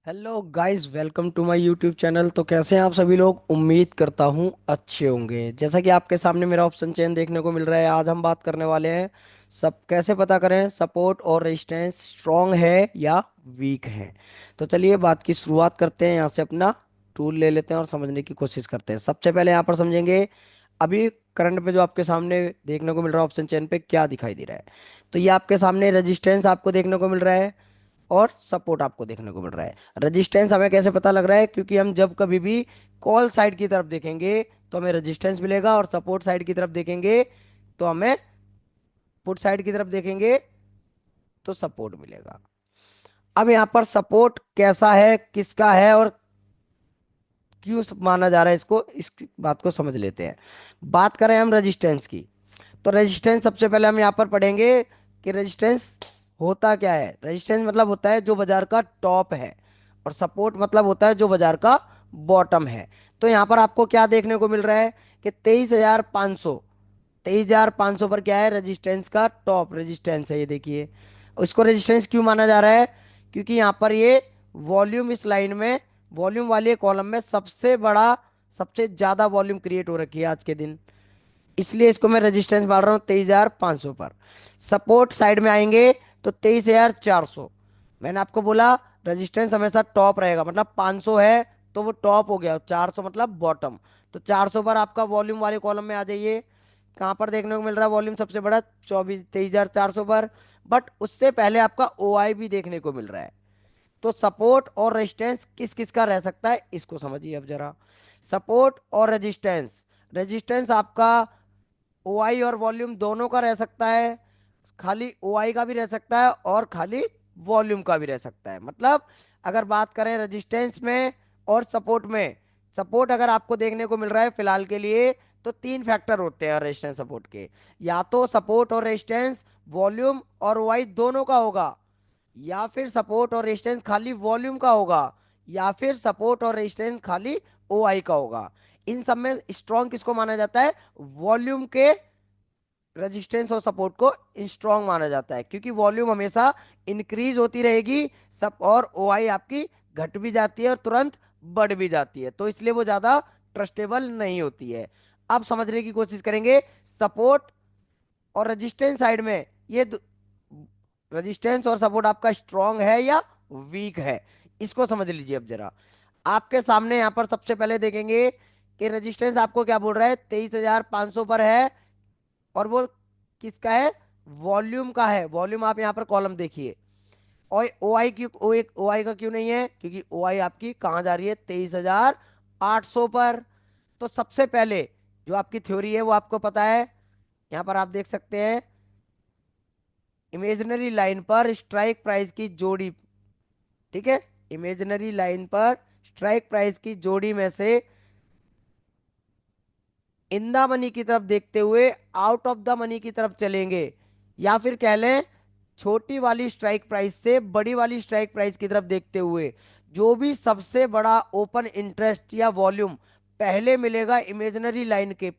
Hello guys, welcome to my YouTube channel. तो कैसे हैं आप सभी लोग? उम्मीद करता हूं अच्छे होंगे। जैसा कि आपके सामने मेरा ऑप्शन चेन देखने को मिल रहा है, आज हम बात करने वाले हैं सब कैसे पता करें सपोर्ट और रेजिस्टेंस स्ट्रांग है या वीक है। तो चलिए बात की शुरुआत करते हैं। यहाँ से अपना टूल ले लेते हैं और समझने की कोशिश करते हैं। सबसे पहले यहाँ पर समझेंगे अभी करंट पे जो आपके सामने देखने को मिल रहा है ऑप्शन चेन पे क्या दिखाई दे रहा है। तो ये आपके सामने रेजिस्टेंस आपको देखने को मिल रहा है और सपोर्ट आपको देखने को मिल रहा है। रेजिस्टेंस हमें कैसे पता लग रहा है? क्योंकि हम जब कभी भी कॉल साइड की तरफ देखेंगे तो हमें रेजिस्टेंस मिलेगा, और सपोर्ट साइड की तरफ देखेंगे तो हमें पुट साइड की तरफ देखेंगे तो सपोर्ट मिलेगा। अब यहाँ पर सपोर्ट कैसा है, किसका है और क्यों माना जा रहा है, इसको इस बात को समझ लेते हैं। बात करें हम रेजिस्टेंस की, तो रेजिस्टेंस सबसे पहले हम यहाँ पर पढ़ेंगे कि रेजिस्टेंस होता क्या है। रेजिस्टेंस मतलब होता है जो बाजार का टॉप है, और सपोर्ट मतलब होता है जो बाजार का बॉटम है। तो यहाँ पर आपको क्या देखने को मिल रहा है कि 23,500 पर क्या है? रेजिस्टेंस का टॉप रेजिस्टेंस है, ये देखिए। इसको रेजिस्टेंस क्यों माना जा रहा है? क्योंकि यहाँ पर ये वॉल्यूम इस लाइन में, वॉल्यूम वाले कॉलम में सबसे बड़ा, सबसे ज्यादा वॉल्यूम क्रिएट हो रखी है आज के दिन, इसलिए इसको मैं रेजिस्टेंस मार रहा हूँ 23,500 पर। सपोर्ट साइड में आएंगे तो 23,400। मैंने आपको बोला रेजिस्टेंस हमेशा टॉप रहेगा, मतलब 500 है तो वो टॉप हो गया, 400 मतलब बॉटम। तो 400 पर आपका वॉल्यूम वाले कॉलम में आ जाइए। कहाँ पर देखने को मिल रहा है वॉल्यूम सबसे बड़ा? 23,400 पर। बट उससे पहले आपका OI भी देखने को मिल रहा है। तो सपोर्ट और रेजिस्टेंस किस किस का रह सकता है, इसको समझिए अब जरा। सपोर्ट और रेजिस्टेंस, रेजिस्टेंस आपका OI और वॉल्यूम दोनों का रह सकता है, खाली OI का भी रह सकता है और खाली वॉल्यूम का भी रह सकता है। मतलब अगर बात करें रेजिस्टेंस में और सपोर्ट में, सपोर्ट अगर आपको देखने को मिल रहा है फिलहाल के लिए, तो तीन फैक्टर होते हैं रेजिस्टेंस सपोर्ट के। या तो सपोर्ट और रेजिस्टेंस वॉल्यूम और OI दोनों का होगा, या फिर सपोर्ट और रेजिस्टेंस खाली वॉल्यूम का होगा, या फिर सपोर्ट और रेजिस्टेंस खाली OI का होगा। इन सब में स्ट्रॉन्ग किसको माना जाता है? वॉल्यूम के रेजिस्टेंस और सपोर्ट को स्ट्रॉन्ग माना जाता है, क्योंकि वॉल्यूम हमेशा इंक्रीज होती रहेगी सब, और OI आपकी घट भी जाती है और तुरंत बढ़ भी जाती है, तो इसलिए वो ज्यादा ट्रस्टेबल नहीं होती है। अब समझने की कोशिश करेंगे सपोर्ट और रेजिस्टेंस साइड में, ये रेजिस्टेंस और सपोर्ट आपका स्ट्रॉन्ग है या वीक है, इसको समझ लीजिए अब जरा। आपके सामने यहाँ पर सबसे पहले देखेंगे कि रेजिस्टेंस आपको क्या बोल रहा है, 23,500 पर है, और वो किसका है? वॉल्यूम का है। वॉल्यूम आप यहाँ पर कॉलम देखिए। और OI क्यों, OI का क्यों नहीं है? क्योंकि OI आपकी कहाँ जा रही है? 23,800 पर। तो सबसे पहले जो आपकी थ्योरी है वो आपको पता है, यहाँ पर आप देख सकते हैं इमेजिनरी लाइन पर स्ट्राइक प्राइस की जोड़ी। ठीक है, इमेजिनरी लाइन पर स्ट्राइक प्राइस की जोड़ी में से इन द मनी की तरफ देखते हुए आउट ऑफ द मनी की तरफ चलेंगे, या फिर कह लें छोटी वाली स्ट्राइक प्राइस से बड़ी वाली स्ट्राइक प्राइस की तरफ देखते हुए जो भी सबसे बड़ा ओपन इंटरेस्ट या वॉल्यूम पहले मिलेगा इमेजिनरी लाइन के,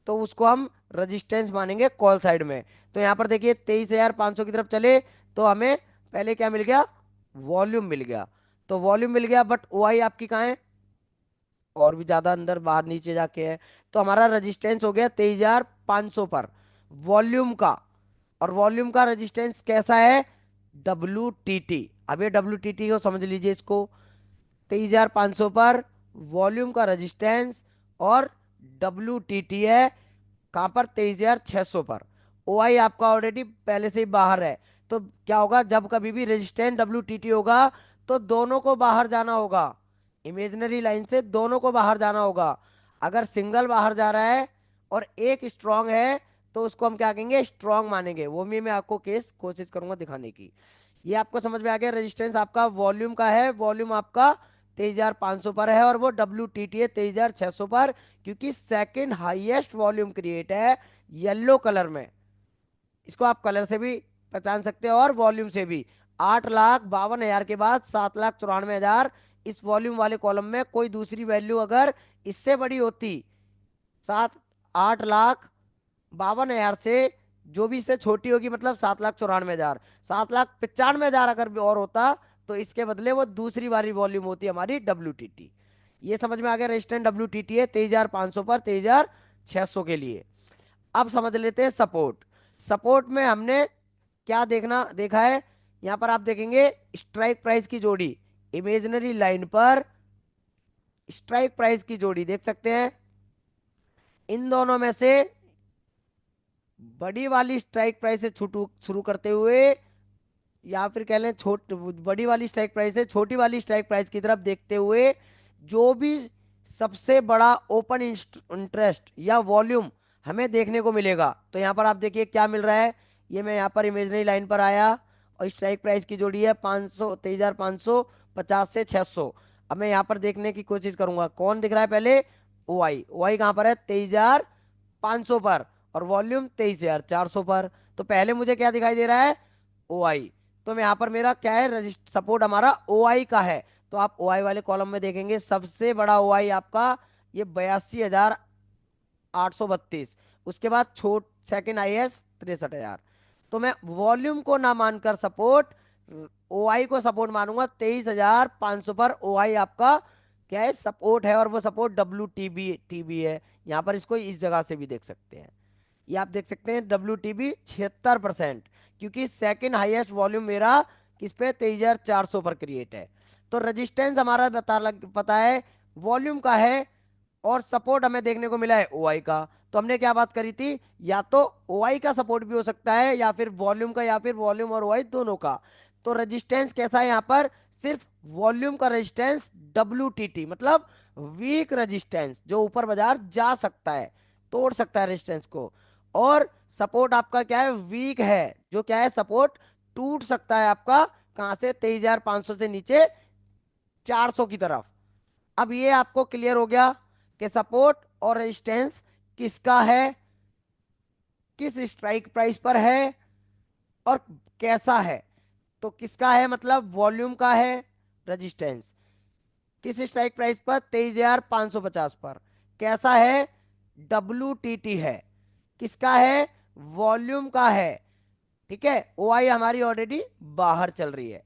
तो उसको हम रेजिस्टेंस मानेंगे कॉल साइड में। तो यहां पर देखिए 23,500 की तरफ चले तो हमें पहले क्या मिल गया? वॉल्यूम मिल गया। तो वॉल्यूम मिल गया, बट OI आपकी कहाँ है? और भी ज्यादा अंदर बाहर नीचे जाके है। तो हमारा रेजिस्टेंस हो गया 23,500 पर वॉल्यूम का। और वॉल्यूम का रेजिस्टेंस कैसा है? WTT। अब ये WTT को समझ लीजिए इसको। 23,500 पर वॉल्यूम का रेजिस्टेंस, और WTT है कहाँ पर? 23,600 पर। OI आपका ऑलरेडी पहले से ही बाहर है। तो क्या होगा, जब कभी भी रेजिस्टेंस WTT होगा तो दोनों को बाहर जाना होगा, इमेजिनरी लाइन से दोनों को बाहर जाना होगा। अगर सिंगल बाहर जा रहा है और एक स्ट्रांग है तो उसको हम क्या कहेंगे? स्ट्रांग मानेंगे। वो भी मैं आपको केस कोशिश करूंगा दिखाने की। ये आपको समझ में आ गया? रेजिस्टेंस आपका वॉल्यूम का है, वॉल्यूम आपका 23,500 पर है, और वो WTT है 23,600 पर, क्योंकि सेकंड हाईएस्ट वॉल्यूम क्रिएट है येलो कलर में। इसको आप कलर से भी पहचान सकते हैं और वॉल्यूम से भी। 8,52,000 के बाद 7,94,000, इस वॉल्यूम वाले कॉलम में कोई दूसरी वैल्यू अगर इससे बड़ी होती, 8,52,000 से जो भी इससे छोटी होगी, मतलब 7,94,000, 7,95,000 अगर भी और होता तो इसके बदले वो दूसरी वाली वॉल्यूम होती है हमारी WTT। ये समझ में आ गया, रेजिस्टेंस WTT है 23,500 पर 23,600 के लिए। अब समझ लेते हैं सपोर्ट। सपोर्ट में हमने क्या देखा है, यहां पर आप देखेंगे स्ट्राइक प्राइस की जोड़ी, इमेजिनरी लाइन पर स्ट्राइक प्राइस की जोड़ी देख सकते हैं। इन दोनों में से बड़ी वाली स्ट्राइक प्राइस से छुटू शुरू करते हुए, या फिर कह लें छोट बड़ी वाली स्ट्राइक प्राइस से छोटी वाली स्ट्राइक प्राइस की तरफ देखते हुए, जो भी सबसे बड़ा ओपन इंटरेस्ट या वॉल्यूम हमें देखने को मिलेगा, तो यहाँ पर आप देखिए क्या मिल रहा है। ये मैं यहाँ पर इमेजनरी लाइन पर आया और स्ट्राइक प्राइस की जोड़ी है 500 23,550 से 600। अब मैं यहाँ पर देखने की कोशिश करूंगा कौन दिख रहा है पहले। ओ आई कहाँ पर है, 23,500 पर, और वॉल्यूम 23,400 पर। तो पहले मुझे क्या दिखाई दे रहा है, ओ आई। तो मैं यहाँ पर मेरा क्या है, सपोर्ट हमारा ओ आई का है। तो आप ओ आई वाले कॉलम में देखेंगे सबसे बड़ा ओ आई आपका ये 82,832। उसके बाद छोट सेकंड IS 63,000। तो मैं वॉल्यूम को ना मानकर सपोर्ट, ओ आई को सपोर्ट मानूंगा। 23,500 पर ओ आई आपका क्या है, सपोर्ट है, और वो सपोर्ट WTB है। यहाँ पर इसको इस जगह से भी देख सकते हैं। ये आप देख सकते हैं WTB 76%, क्योंकि सेकंड हाईएस्ट वॉल्यूम मेरा किस पे 23,400 पर क्रिएट है। तो रेजिस्टेंस हमारा पता है वॉल्यूम का है, और सपोर्ट हमें देखने को मिला है ओ आई का। तो हमने क्या बात करी थी, या तो ओ आई का सपोर्ट भी हो सकता है, या फिर वॉल्यूम का, या फिर वॉल्यूम और ओ आई दोनों का। तो रेजिस्टेंस कैसा है यहाँ पर, सिर्फ वॉल्यूम का रेजिस्टेंस WTT, मतलब वीक रेजिस्टेंस, जो ऊपर बाजार जा सकता है, तोड़ सकता है रेजिस्टेंस को। और सपोर्ट आपका क्या है, वीक है, जो क्या है, सपोर्ट टूट सकता है आपका कहां से, 23,500 से नीचे 400 की तरफ। अब ये आपको क्लियर हो गया कि सपोर्ट और रेजिस्टेंस किसका है, किस स्ट्राइक प्राइस पर है, और कैसा है। तो किसका है मतलब वॉल्यूम का है, रेजिस्टेंस किस स्ट्राइक प्राइस पर, 23,550 पर। कैसा है, WTT है। किसका है, वॉल्यूम का है। ठीक है, ओ आई हमारी ऑलरेडी बाहर चल रही है,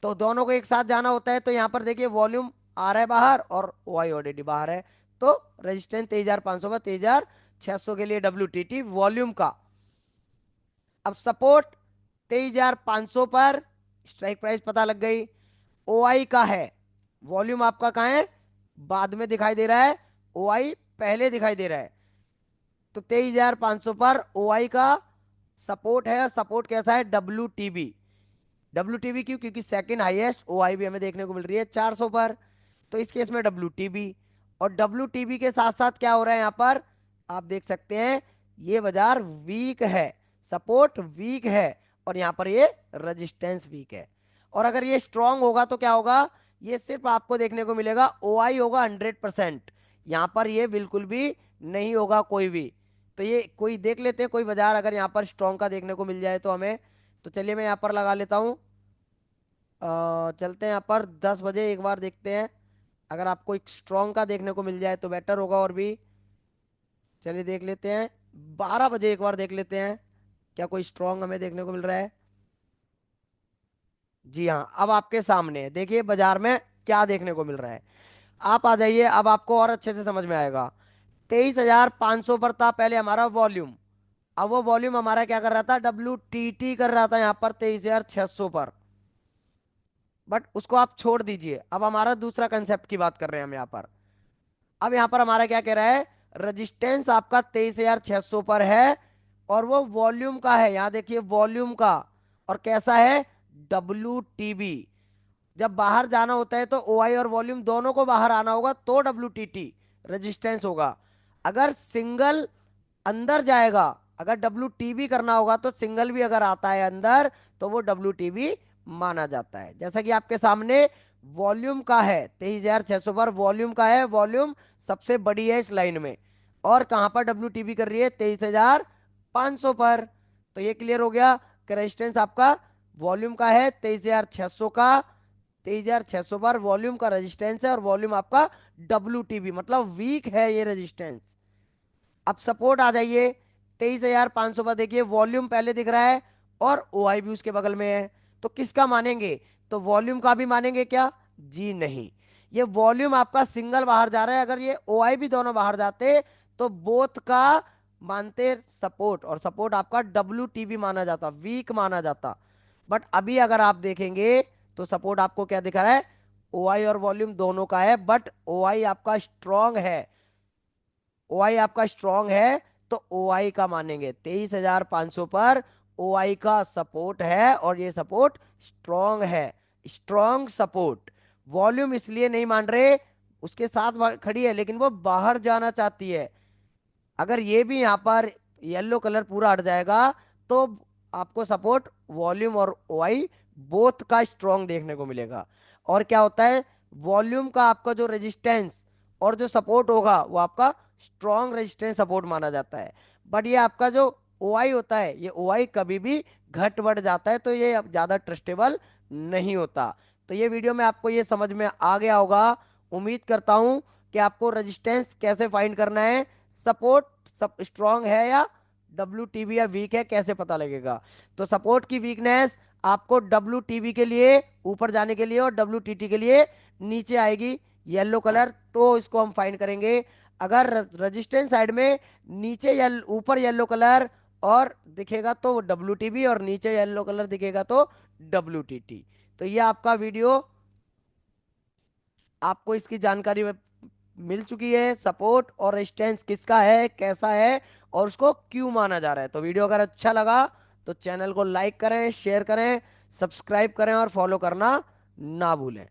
तो दोनों को एक साथ जाना होता है। तो यहां पर देखिए वॉल्यूम आ रहा है बाहर, और ओ आई ऑलरेडी बाहर है। तो रेजिस्टेंस 23,500 पर 23,600 के लिए WTT वॉल्यूम का। अब सपोर्ट 23,500 पर स्ट्राइक प्राइस पता लग गई, ओ आई का है। वॉल्यूम आपका कहाँ है, बाद में दिखाई दे रहा है, ओ आई पहले दिखाई दे रहा है। तो 23,500 पर ओ आई का सपोर्ट है, और सपोर्ट कैसा है, WTB क्यों, क्योंकि सेकंड हाईएस्ट ओ आई भी हमें देखने को मिल रही है 400 पर। तो इस केस में WTB, और WTB के साथ साथ क्या हो रहा है यहाँ पर, आप देख सकते हैं ये बाजार वीक है, सपोर्ट वीक है, और यहाँ पर ये रेजिस्टेंस वीक है। और अगर ये स्ट्रांग होगा तो क्या होगा, ये सिर्फ आपको देखने को मिलेगा ओ आई होगा 100%, यहाँ पर ये बिल्कुल भी नहीं होगा कोई भी। तो ये कोई देख लेते हैं कोई बाजार अगर यहाँ पर स्ट्रांग का देखने को मिल जाए तो हमें। तो चलिए मैं यहाँ पर लगा लेता हूँ। चलते हैं यहाँ पर 10 बजे एक बार देखते हैं, अगर आपको एक स्ट्रांग का देखने को मिल जाए तो बेटर होगा और भी। चलिए देख लेते हैं, 12 बजे एक बार देख लेते हैं क्या कोई स्ट्रांग हमें देखने को मिल रहा है। जी हाँ, अब आपके सामने है, देखिए बाजार में क्या देखने को मिल रहा है। आप आ जाइए, अब आपको और अच्छे से समझ में आएगा। 23,500 पर था पहले हमारा वॉल्यूम। अब वो वॉल्यूम हमारा क्या कर रहा था, WTT कर रहा था यहाँ पर 23,600 पर। बट उसको आप छोड़ दीजिए, अब हमारा दूसरा कंसेप्ट की बात कर रहे हैं हम यहाँ पर। अब यहाँ पर हमारा क्या कह रहा है, रेजिस्टेंस आपका 23,600 पर है, और वो वॉल्यूम का है, यहाँ देखिए वॉल्यूम का। और कैसा है, WTB। जब बाहर जाना होता है तो ओ आई और वॉल्यूम दोनों को बाहर आना होगा तो WTT रेजिस्टेंस होगा। अगर सिंगल अंदर जाएगा, अगर WTB करना होगा तो सिंगल भी अगर आता है अंदर तो वो WTB माना जाता है। जैसा कि आपके सामने वॉल्यूम का है 23,600 पर, वॉल्यूम का है, वॉल्यूम सबसे बड़ी है इस लाइन में, और कहां पर WTB कर रही है, 23,500 पर। तो ये क्लियर हो गया कि रेजिस्टेंस आपका वॉल्यूम का है 23,600 का, 23,600 पर वॉल्यूम का रेजिस्टेंस है, और वॉल्यूम आपका WTB मतलब वीक है ये रेजिस्टेंस। अब सपोर्ट आ जाइए, 23,500 पर देखिए वॉल्यूम पहले दिख रहा है, और ओ आई भी उसके बगल में है। तो किसका मानेंगे, तो वॉल्यूम का भी मानेंगे क्या? जी नहीं। ये वॉल्यूम आपका सिंगल बाहर जा रहा है, अगर ये ओ आई भी दोनों बाहर जाते तो बोथ का मानते सपोर्ट, और सपोर्ट आपका डब्ल्यू टी भी माना जाता, वीक माना जाता। बट अभी अगर आप देखेंगे तो सपोर्ट आपको क्या दिखा रहा है? ओ आई और वॉल्यूम दोनों का है, बट ओ आई आपका स्ट्रांग है। ओ आई आपका स्ट्रांग है, तो ओ आई का मानेंगे 23,500 पर। ओ आई का सपोर्ट है और ये सपोर्ट स्ट्रांग है, स्ट्रांग सपोर्ट। वॉल्यूम इसलिए नहीं मान रहे, उसके साथ खड़ी है लेकिन वो बाहर जाना चाहती है। अगर ये भी यहाँ पर येलो कलर पूरा हट जाएगा तो आपको सपोर्ट वॉल्यूम और ओआई बोथ का स्ट्रॉन्ग देखने को मिलेगा। और क्या होता है, वॉल्यूम का आपका जो रेजिस्टेंस और जो सपोर्ट होगा वो आपका स्ट्रॉन्ग रेजिस्टेंस सपोर्ट माना जाता है। बट ये आपका जो ओआई होता है, ये ओआई कभी भी घट बढ़ जाता है, तो ये अब ज्यादा ट्रस्टेबल नहीं होता। तो ये वीडियो में आपको ये समझ में आ गया होगा। उम्मीद करता हूं कि आपको रेजिस्टेंस कैसे फाइंड करना है, सपोर्ट सब स्ट्रांग है या डब्ल्यू टीबी या वीक है, कैसे पता लगेगा? तो सपोर्ट की वीकनेस आपको डब्ल्यू टीबी के लिए ऊपर जाने के लिए और डब्ल्यू टीटी के लिए नीचे आएगी येलो कलर, तो इसको हम फाइंड करेंगे। अगर रजिस्टेंस साइड में नीचे ऊपर येलो कलर और दिखेगा तो डब्ल्यू टीबी, और नीचे येलो कलर दिखेगा तो डब्ल्यू टीटी। तो ये आपका वीडियो, आपको इसकी जानकारी मिल चुकी है, सपोर्ट और रेजिस्टेंस किसका है, कैसा है, और उसको क्यों माना जा रहा है। तो वीडियो अगर अच्छा लगा तो चैनल को लाइक करें, शेयर करें, सब्सक्राइब करें और फॉलो करना ना भूलें।